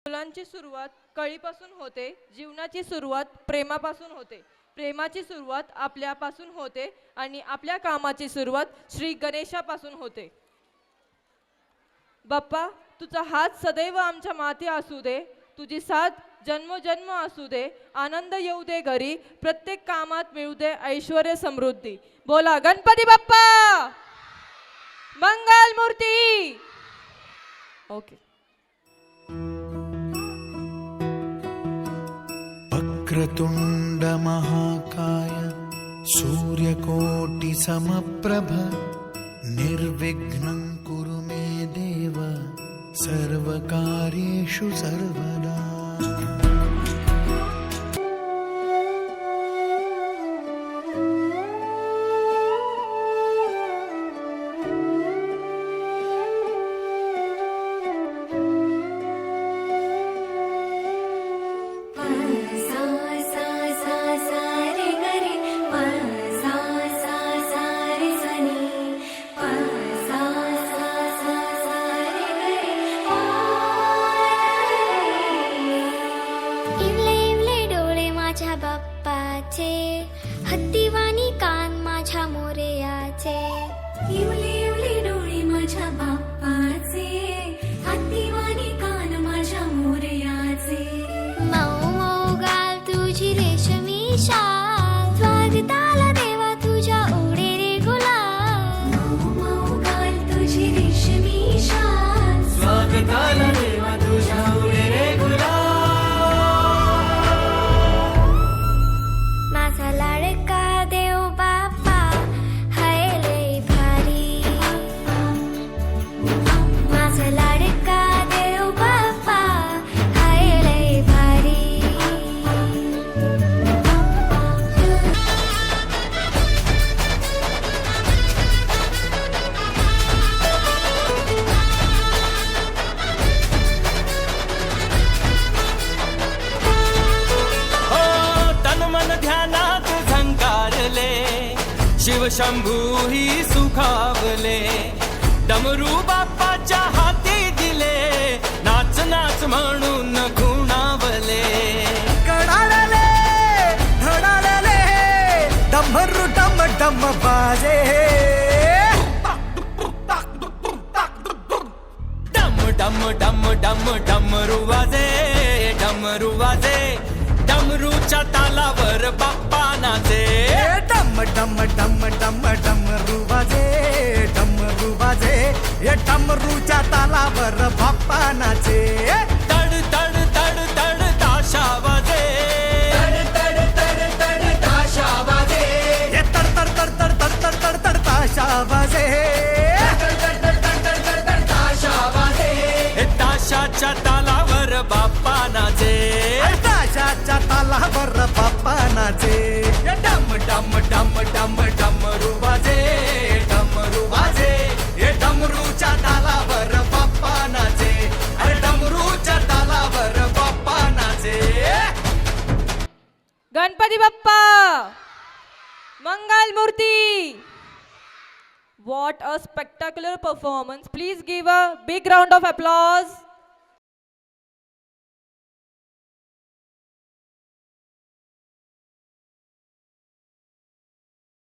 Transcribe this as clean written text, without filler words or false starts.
मुलांची सुरुवात कळीपासून होते, जीवनाची सुरुवात प्रेमापासून होते, प्रेमाची सुरुवात आपल्यापासून होते आणि आपल्या कामाची सुरुवात श्री गणेशापासून होते. बाप्पा, तुझा हात सदैव आमच्या माथी असू दे, तुझी साथ जन्मोजन्म असू दे, आनंद येऊ दे घरी, प्रत्येक कामात मिळू दे ऐश्वर्य समृद्धी. बोला गणपती बाप्पा, मंगल मूर्ती. ओके. वक्रतुंड महाकाय सूर्यकोटि समप्रभ निर्विघ्नं कुरु मे देव सर्वकार्येषु सर्वदा. बाप्पाचे हत्तीवाणी कान माझ्या मोरयाचे, इवले इवले डोळे माझ्या बाप्पाचे, हत्तीवाणी कान माझ्या मोरयाचे. मऊ मऊ गाल तुझी रेशमी शाल, स्वागताला देवा तुझ्या ओढे रे गुलाल. मऊ मऊ गाल तुझी रेशमी शाल, स्वागताला देवा तुझ्या ओढे रे गुलाल. माझा लाडका देव बाप्पा हाय लय भारी, माझा लाडका देव बाप्पा हाय लय भारी. शिवशंभू ही सुखावले, डमरू बाप्पाच्या हाती दिले, नाच नाच म्हणून खुणावले. कडाळले धडाळले डमरू डम डम बाजे, डम डम डम डम डमरू वाजे, डमरू वाजे, डमरूच्या तालावर बाप्पा नाचे. डम डम डम डम डमरू वाजे, डमरू वाजे, ये डमरूच्या तालावर बाप्पा नाचे. तड तड तड तड ताशा वाजे, तड तड तड तड ताशा वाजे, ये तड तड तड तड तड तड तड तड ताशा वाजे, तड तड तड तड तड तड ताशा वाजे. ताशाच्या तालावर बाप्पा नाचे, ताशाच्या तालावर बाप्पा नाचे. डम डम डम डम डमरू वाजे, डमरू वाजे, ये डमरूच्या तालावर बाप्पा नाचे, अरे डमरूच्या तालावर बाप्पा नाचे. गणपती बाप्पा, मंगल मूर्ती. What a spectacular performance. Please give a big round of applause.